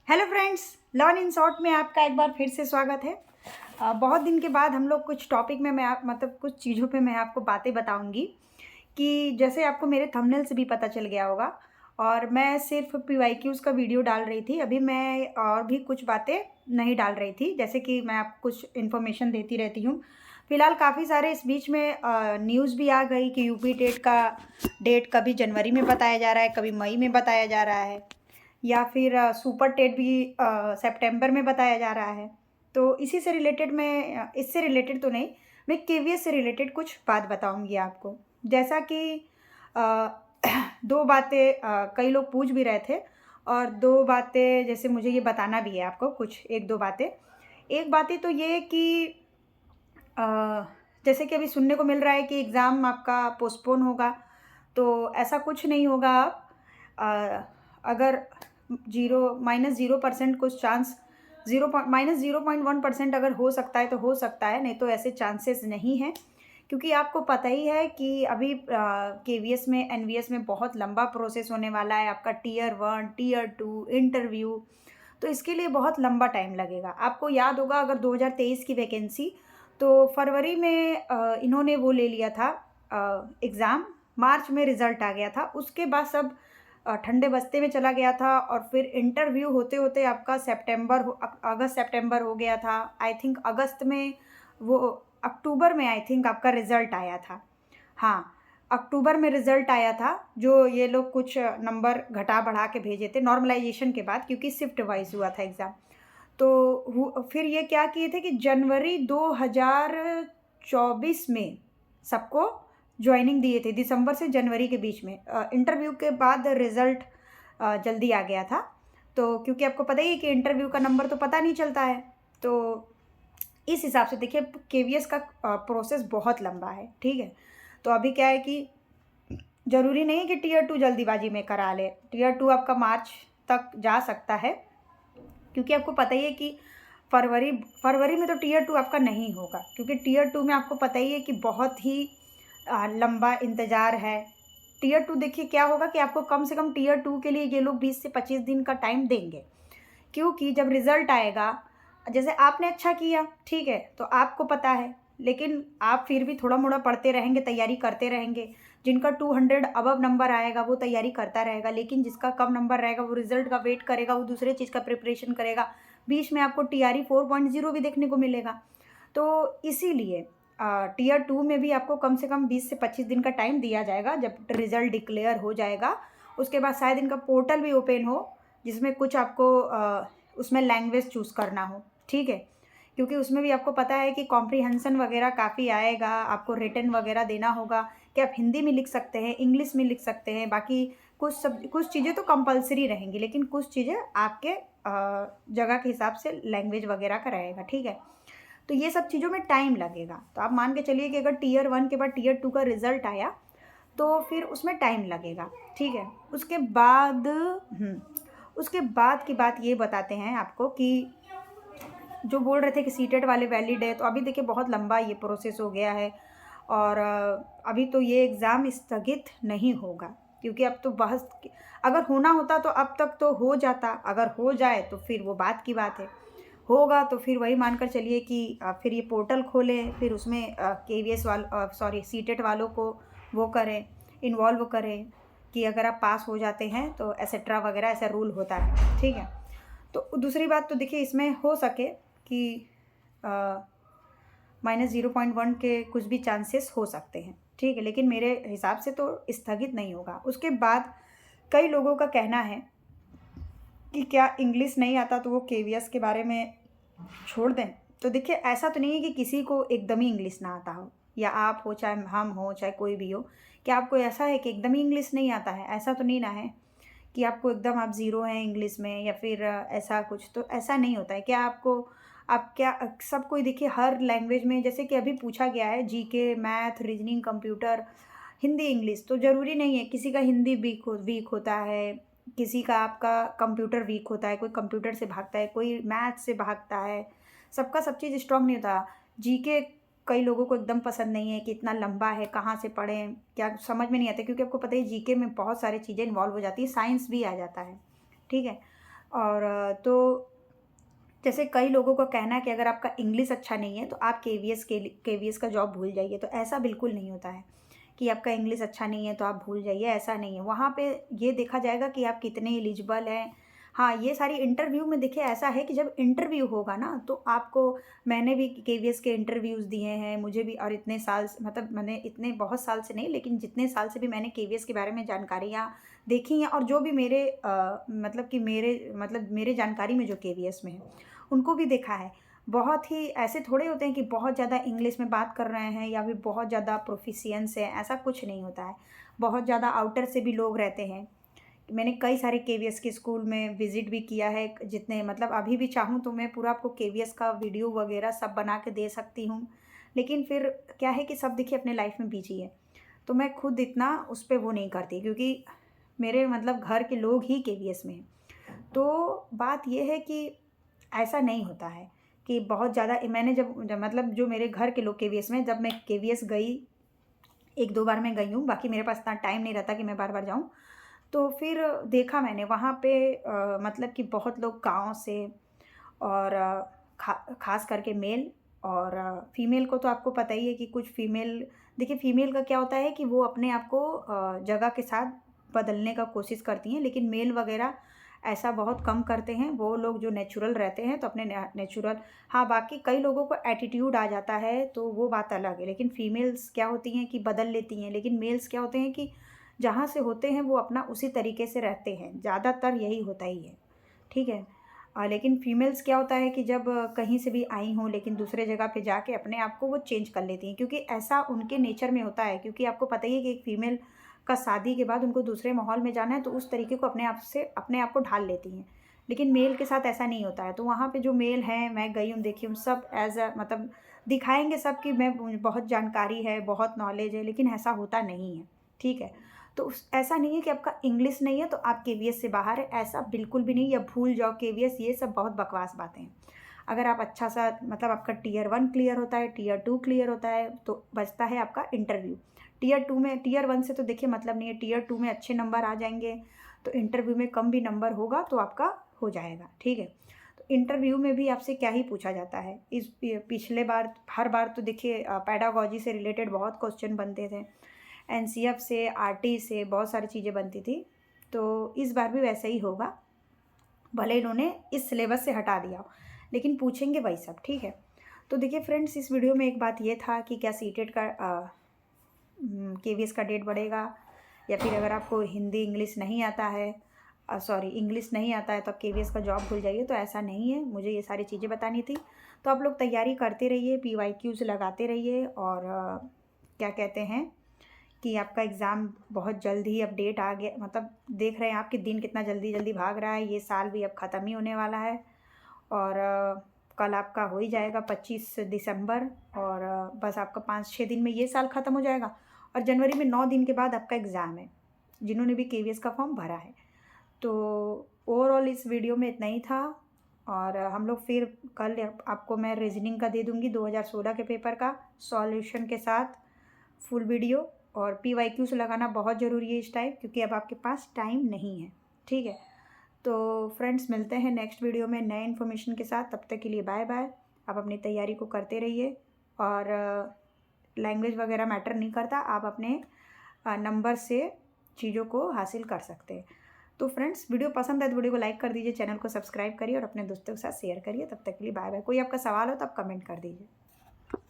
Hello friends, learn in short में आपका एक बार फिर से स्वागत है। बहुत दिन के बाद हम लोग कुछ टॉपिक में कुछ चीज़ों पे मैं आपको बातें बताऊंगी कि जैसे आपको मेरे थंबनेल से भी पता चल गया होगा। और मैं सिर्फ पीवाईक्यूज़ का वीडियो डाल रही थी, अभी मैं और भी कुछ बातें नहीं डाल रही थी, जैसे कि मैं आपको कुछ इन्फॉर्मेशन देती रहती हूँ। फिलहाल काफ़ी सारे इस बीच में न्यूज़ भी आ गई कि यूपी टेट का डेट कभी जनवरी में बताया जा रहा है, कभी मई में बताया जा रहा है, या फिर सुपर टेट भी सितंबर में बताया जा रहा है। तो इसी से रिलेटेड मैं इससे रिलेटेड तो नहीं, मैं केवीएस से रिलेटेड कुछ बात बताऊंगी आपको। जैसा कि अ, दो बातें कई लोग पूछ भी रहे थे, और दो बातें जैसे मुझे ये बताना भी है आपको, कुछ एक दो बातें। एक बातें तो ये कि अ, जैसे कि अभी सुनने को मिल रहा है कि एग्ज़ाम आपका पोस्टपोन होगा, तो ऐसा कुछ नहीं होगा अब। अगर जीरो माइनस 0% कुछ चांस, 0.1% अगर हो सकता है तो हो सकता है, नहीं तो ऐसे चांसेस नहीं हैं। क्योंकि आपको पता ही है कि अभी केवीएस में एनवीएस में बहुत लंबा प्रोसेस होने वाला है, आपका टियर 1 टियर 2 इंटरव्यू। तो इसके लिए बहुत लंबा टाइम लगेगा। आपको याद होगा, अगर 2023 की वैकेंसी तो फरवरी में इन्होंने वो ले लिया था एग्ज़ाम, मार्च में रिज़ल्ट आ गया था, उसके बाद सब ठंडे बस्ते में चला गया था। और फिर इंटरव्यू होते होते आपका अगस्त सितंबर हो गया था। आई थिंक अगस्त में वो अक्टूबर में आई थिंक आपका रिज़ल्ट आया था। हाँ, अक्टूबर में रिज़ल्ट आया था, जो ये लोग कुछ नंबर घटा बढ़ा के भेजे थे नॉर्मलाइजेशन के बाद, क्योंकि शिफ्ट वाइज हुआ था एग्ज़ाम। तो फिर ये क्या किए थे कि जनवरी 2024 में सबको ज्वाइनिंग दिए थे, दिसंबर से जनवरी के बीच में। इंटरव्यू के बाद रिज़ल्ट जल्दी आ गया था। तो क्योंकि आपको पता ही है कि इंटरव्यू का नंबर तो पता नहीं चलता है, तो इस हिसाब से देखिए केवीएस का प्रोसेस बहुत लंबा है, ठीक है। तो अभी क्या है कि ज़रूरी नहीं है कि टियर 2 जल्दीबाजी में करा ले। टियर 2 आपका मार्च तक जा सकता है, क्योंकि आपको पता ही है कि फरवरी फरवरी में तो टियर 2 आपका नहीं होगा, क्योंकि टियर 2 में आपको पता ही है कि बहुत ही लंबा इंतज़ार है। टियर 2 देखिए क्या होगा कि आपको कम से कम टियर 2 के लिए ये लोग 20 से 25 दिन का टाइम देंगे। क्योंकि जब रिज़ल्ट आएगा, जैसे आपने अच्छा किया, ठीक है, तो आपको पता है, लेकिन आप फिर भी थोड़ा-मोड़ा पढ़ते रहेंगे, तैयारी करते रहेंगे। जिनका 200 अबव नंबर आएगा वो तैयारी करता रहेगा, लेकिन जिसका कम नंबर रहेगा वो रिज़ल्ट का वेट करेगा, वो दूसरे चीज़ का प्रिपरेशन करेगा। बीच में आपको टीआरई 4.0 भी देखने को मिलेगा। तो इसीलिए टियर 2 में भी आपको कम से कम 20 से 25 दिन का टाइम दिया जाएगा, जब रिज़ल्ट डिक्लेयर हो जाएगा। उसके बाद शायद इनका पोर्टल भी ओपन हो, जिसमें कुछ आपको उसमें लैंग्वेज चूज़ करना हो, ठीक है। क्योंकि उसमें भी आपको पता है कि कॉम्प्रिहेंशन वगैरह काफ़ी आएगा, आपको रिटन वगैरह देना होगा कि आप हिंदी में लिख सकते हैं, इंग्लिश में लिख सकते हैं। बाकी कुछ चीज़ें तो कंपल्सरी रहेंगी, लेकिन कुछ चीज़ें आपके जगह के हिसाब से लैंग्वेज वगैरह का रहेगा, ठीक है। तो ये सब चीज़ों में टाइम लगेगा। तो आप मान के चलिए कि अगर टियर 1 के बाद टियर 2 का रिज़ल्ट आया, तो फिर उसमें टाइम लगेगा, ठीक है। उसके बाद की बात ये बताते हैं आपको कि जो बोल रहे थे कि सीटेट वाले वैलिड है, तो अभी देखिए बहुत लंबा ये प्रोसेस हो गया है। और अभी तो ये एग्ज़ाम स्थगित नहीं होगा, क्योंकि अब तो अगर होना होता तो अब तक तो हो जाता। अगर हो जाए तो फिर वो बात की बात है, होगा तो फिर वही मानकर चलिए कि फिर ये पोर्टल खोलें, फिर उसमें केवीएस सॉरी सीटेट वालों को वो करें, इन्वॉल्व करें कि अगर आप पास हो जाते हैं तो एसेट्रा वगैरह ऐसा रूल होता है, ठीक है। तो दूसरी बात तो देखिए इसमें हो सके कि -0.1 के कुछ भी चांसेस हो सकते हैं, ठीक है, लेकिन मेरे हिसाब से तो स्थगित नहीं होगा। उसके बाद कई लोगों का कहना है कि क्या इंग्लिश नहीं आता तो वो केवीएस के बारे में छोड़ दें। तो देखिए ऐसा तो नहीं है कि किसी को एकदम ही इंग्लिश ना आता हो, या आप हो चाहे हम हो चाहे कोई भी हो। क्या आपको ऐसा है कि एकदम ही इंग्लिश नहीं आता है? ऐसा तो नहीं ना है कि आपको एकदम आप ज़ीरो हैं इंग्लिश में, या फिर ऐसा कुछ। तो ऐसा नहीं होता है। क्या आपको आप क्या सब कोई देखिए हर लैंग्वेज में, जैसे कि अभी पूछा गया है GK, math, reasoning, computer, Hindi, English, तो ज़रूरी नहीं है। किसी का हिंदी वीक होता है, किसी का आपका कंप्यूटर वीक होता है, कोई कंप्यूटर से भागता है, कोई मैथ से भागता है। सबका सब चीज़ स्ट्रांग नहीं होता। जीके कई लोगों को एकदम पसंद नहीं है कि इतना लंबा है, कहाँ से पढ़ें, क्या समझ में नहीं आता, क्योंकि आपको पता है जीके में बहुत सारी चीज़ें इन्वॉल्व हो जाती है, साइंस भी आ जाता है, ठीक है। और तो जैसे कई लोगों का कहना है कि अगर आपका इंग्लिश अच्छा नहीं है तो आप केवीएस का जॉब भूल जाइए, तो ऐसा बिल्कुल नहीं होता है कि आपका इंग्लिश अच्छा नहीं है तो आप भूल जाइए, ऐसा नहीं है। वहाँ पे ये देखा जाएगा कि आप कितने एलिजिबल हैं। हाँ, ये सारी इंटरव्यू में देखिए ऐसा है कि जब इंटरव्यू होगा ना तो आपको, मैंने भी केवीएस के इंटरव्यूज़ दिए हैं, मुझे भी, और इतने साल से, मतलब मैंने इतने बहुत साल से नहीं लेकिन जितने साल से भी मैंने केवीएस के बारे में जानकारियाँ देखी हैं, और जो भी मेरे मतलब कि मेरे जानकारी में जो केवीएस में है उनको भी देखा है। बहुत ही ऐसे थोड़े होते हैं कि बहुत ज़्यादा इंग्लिश में बात कर रहे हैं या फिर बहुत ज़्यादा प्रोफिशिएंस है, ऐसा कुछ नहीं होता है। बहुत ज़्यादा आउटर से भी लोग रहते हैं। मैंने कई सारे केवीएस के स्कूल में विज़िट भी किया है, जितने मतलब अभी भी चाहूँ तो मैं पूरा आपको केवीएस का वीडियो वगैरह सब बना के दे सकती हूँ। लेकिन फिर क्या है कि सब देखिए अपने लाइफ़ में बिज़ी है, तो मैं खुद इतना उस पे वो नहीं करती, क्योंकि मेरे मतलब घर के लोग ही केवीएस में हैं। तो बात ये है कि ऐसा नहीं होता है कि बहुत ज़्यादा, मैंने जब मतलब जो मेरे घर के लोग केवीएस में, जब मैं केवीएस गई, 1-2 बार मैं गई हूँ, बाकी मेरे पास इतना टाइम नहीं रहता कि मैं बार-बार जाऊँ। तो फिर देखा मैंने वहाँ पे मतलब कि बहुत लोग गाँव से, और ख़ास करके मेल, और फीमेल को तो आपको पता ही है कि कुछ फीमेल, देखिए फीमेल का क्या होता है कि वो अपने आप को जगह के साथ बदलने का कोशिश करती हैं, लेकिन मेल वग़ैरह ऐसा बहुत कम करते हैं। वो लोग जो नेचुरल रहते हैं तो अपने नेचुरल, हाँ, बाकी कई लोगों को एटीट्यूड आ जाता है तो वो बात अलग है, लेकिन फीमेल्स क्या होती हैं कि बदल लेती हैं, लेकिन मेल्स क्या होते हैं कि जहाँ से होते हैं वो अपना उसी तरीके से रहते हैं, ज़्यादातर यही होता ही है, ठीक है। लेकिन फीमेल्स क्या होता है कि जब कहीं से भी आई हों लेकिन दूसरे जगह पे जाके अपने आप को वो चेंज कर लेती हैं, क्योंकि ऐसा उनके नेचर में होता है, क्योंकि आपको पता ही है कि एक फीमेल का शादी के बाद उनको दूसरे माहौल में जाना है तो उस तरीके को अपने आप को ढाल लेती हैं। लेकिन मेल के साथ ऐसा नहीं होता है, तो वहाँ पे जो मेल हैं, मैं गई हूँ, देखी हूँ, सब एज़ अ मतलब दिखाएँगे सब कि मैं बहुत जानकारी है, बहुत नॉलेज है, लेकिन ऐसा होता नहीं है, ठीक है। तो ऐसा नहीं है कि आपका इंग्लिश नहीं है तो आप केवीएस से बाहर है, ऐसा बिल्कुल भी नहीं, या भूल जाओ केवीएस, ये सब बहुत बकवास बातें हैं। अगर आप अच्छा सा मतलब आपका टियर 1 क्लियर होता है, टियर 2 क्लियर होता है, तो बचता है आपका इंटरव्यू। टियर 1 से तो देखिए मतलब नहीं है, टियर 2 में अच्छे नंबर आ जाएंगे तो इंटरव्यू में कम भी नंबर होगा तो आपका हो जाएगा, ठीक है। तो इंटरव्यू में भी आपसे क्या ही पूछा जाता है, पिछले बार, हर बार तो देखिए पैडागॉजी से रिलेटेड बहुत क्वेश्चन बनते थे, एनसीएफ से, आरटी से बहुत सारी चीज़ें बनती थी। तो इस बार भी वैसा ही होगा, भले इन्होंने इस सिलेबस से हटा दिया हो, लेकिन पूछेंगे वही सब, ठीक है। तो देखिए फ्रेंड्स, इस वीडियो में एक बात ये था कि क्या सीटेट का केवीएस का डेट बढ़ेगा, या फिर अगर आपको हिंदी इंग्लिश नहीं आता है, सॉरी इंग्लिश नहीं आता है तो आप केवीएस का जॉब भूल जाइए, तो ऐसा नहीं है। मुझे ये सारी चीज़ें बतानी थी। तो आप लोग तैयारी करते रहिए, पीवाईक्यूज़ लगाते रहिए, और क्या कहते हैं कि आपका एग्ज़ाम बहुत जल्द ही अपडेट आ गया, मतलब देख रहे हैं आप कि दिन कितना जल्दी जल्दी भाग रहा है, ये साल भी अब ख़त्म ही होने वाला है। और कल आपका हो ही जाएगा 25 दिसंबर, और बस आपका 5-6 दिन में ये साल ख़त्म हो जाएगा, और जनवरी में 9 दिन के बाद आपका एग्ज़ाम है, जिन्होंने भी केवीएस का फॉर्म भरा है। तो ओवरऑल इस वीडियो में इतना ही था, और हम लोग फिर कल आपको मैं रीजनिंग का दे दूँगी 2016 के पेपर का सॉल्यूशन के साथ फुल वीडियो। और पीवाईक्यूज़ लगाना बहुत ज़रूरी है इस टाइम, क्योंकि अब आपके पास टाइम नहीं है, ठीक है। तो फ्रेंड्स, मिलते हैं नेक्स्ट वीडियो में नए इन्फॉर्मेशन के साथ, तब तक के लिए बाय बाय। आप अपनी तैयारी को करते रहिए, और लैंग्वेज वगैरह मैटर नहीं करता, आप अपने नंबर से चीज़ों को हासिल कर सकते हैं। तो फ्रेंड्स, वीडियो पसंद है तो वीडियो को लाइक कर दीजिए, चैनल को सब्सक्राइब करिए और अपने दोस्तों के साथ शेयर करिए। तब तक के लिए बाय बाय। कोई आपका सवाल हो तो आप कमेंट कर दीजिए।